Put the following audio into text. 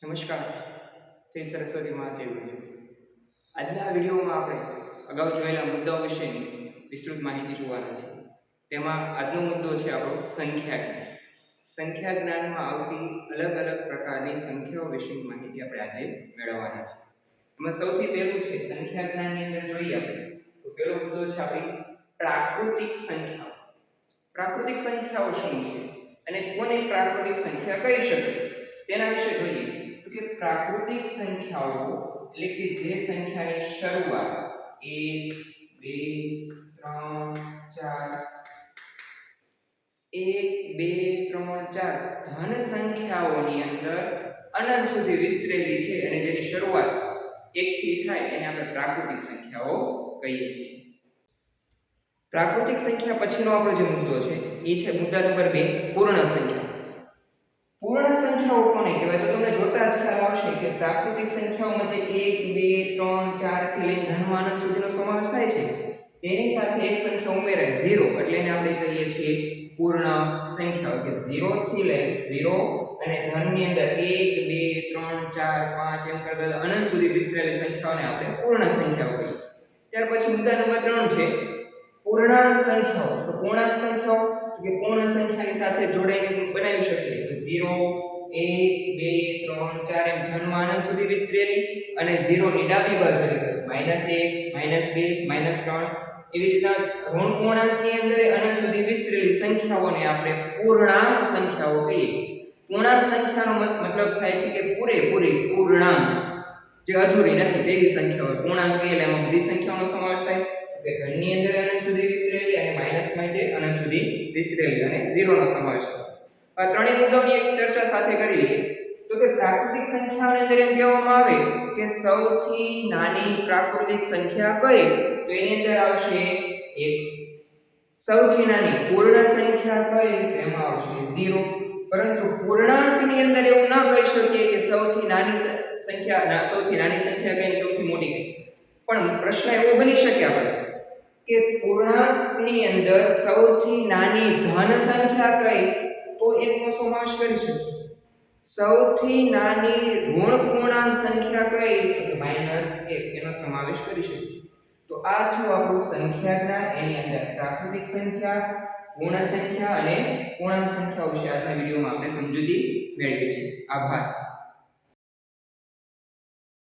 નમસ્કાર, જય સરસ્વતી મહાદેવ. આજના વિડીયોમાં આપણે અગાઉ જોયેલા મુદ્દાઓ વિશેની વિસ્તૃત માહિતી જોવાના છે. તેમાં આજનો મુદ્દો છે આપણો સંખ્યા જ્ઞાન. સંખ્યા જ્ઞાનમાં આવતી અલગ અલગ પ્રકારની સંખ્યાઓ વિશેની માહિતી આપણે આજે મેળવવાના છે. એમાં સૌથી પહેલું છે સંખ્યા જ્ઞાનની અંદર જોઈએ આપણે તો પહેલો મુદ્દો છે આપણી પ્રાકૃતિક સંખ્યાઓ. પ્રાકૃતિક સંખ્યાઓ શું છે અને કોને પ્રાકૃતિક સંખ્યા કહી શકાય તેના વિશે જોઈએ. કે પ્રાકૃતિક સંખ્યાઓ એટલે કે જે સંખ્યાની શરૂઆત 1 2 3 4 ધન સંખ્યાઓની અંદર અનંત સુધી વિસ્તરેલી છે અને જેની શરૂઆત 1 થી થાય એને આપણે પ્રાકૃતિક સંખ્યાઓ કહીએ છીએ. પ્રાકૃતિક સંખ્યા પછીનો આપણો જે મુદ્દો છે એ છે મુદ્દા નંબર 2 પૂર્ણ સંખ્યા. પૂર્ણ સંખ્યાઓ કોને કહેવાય તો તમને જોતા જ ખ્યાલ આવશે કે પ્રાકૃતિક સંખ્યાઓમાં જે 1 2 3 4 થી લઈને ધનમાં અનંત સુધીનો સમાવેશ થાય છે તેની સાથે એક સંખ્યા ઉમેરાય 0 એટલે એને આપણે કહીએ છીએ પૂર્ણ સંખ્યાઓ. કે 0 થી લઈને 0 અને ધનની અંદર 1 2 3 4 5 એમ કરતા અનંત સુધી વિસ્તરેલી સંખ્યાઓને આપણે પૂર્ણ સંખ્યાઓ કહીએ છીએ. ત્યાર પછી મુદ્દા નંબર 3 છે પૂર્ણાંક સંખ્યાઓ. તો પૂર્ણાંક સંખ્યાઓ કે પૂર્ણ સંખ્યાની સાથે જોડાઈને બનાવી શકીએ તો 0 1 2 3 4 એમ ધનમાં અનંત સુધી વિસ્તરેલી અને 0 ની ડાબી બાજુ -1 -2 -3 એવી રીતના ઋણ પૂર્ણાંકની અંદર અનંત સુધી વિસ્તરેલી સંખ્યાઓને આપણે પૂર્ણાંક સંખ્યાઓ કહીએ. પૂર્ણાંક સંખ્યાનો મતલબ થાય છે કે પૂરેપૂરી પૂર્ણાંક જે અધૂરી નથી તેવી સંખ્યાઓ. પૂર્ણાંક એટલે એમાં બધી સંખ્યાઓનો સમાવેશ થાય કે ઘનની અંદર અનંત સુધી વિસ્તરેલી અને માઈનસ માટે અનંત સુધી વિસ્તરેલી અને 0 નો સમાવેશ થાય. આ ત્રણેય મુદ્દાઓની એક ચર્ચા સાથે કરી લઈએ. તો કે પ્રાકૃતિક સંખ્યાઓની અંદર એમ કહેવામાં આવે કે સૌથી નાની પ્રાકૃતિક સંખ્યા કઈ તો એની અંદર આવશે 1. સૌથી નાની પૂર્ણ સંખ્યા કઈ એમાં આવશે 0. પરંતુ પૂર્ણાંકની અંદર એવું ન કહી શકીએ કે સૌથી નાની સંખ્યા કઈ સૌથી મોટી કઈ. પણ પ્રશ્ન એવો બની શકે આપણે કે પૂર્ણાંકની અંદર સૌથી નાની ધન સંખ્યા કઈ તો એકનો સમાવેશ કરી શકીએ. સૌથી નાની ઋણ પૂર્ણાંક સંખ્યા કઈ તો -1 એનો સમાવેશ કરી શકીએ. તો આ થયું આપણું સંખ્યા જ્ઞાન. એની અંદર પ્રાકૃતિક સંખ્યા, પૂર્ણ સંખ્યા અને પૂર્ણાંક સંખ્યા વિશે આજના વિડીયોમાં આપણે સમજૂતી મેળવી છે. આભાર.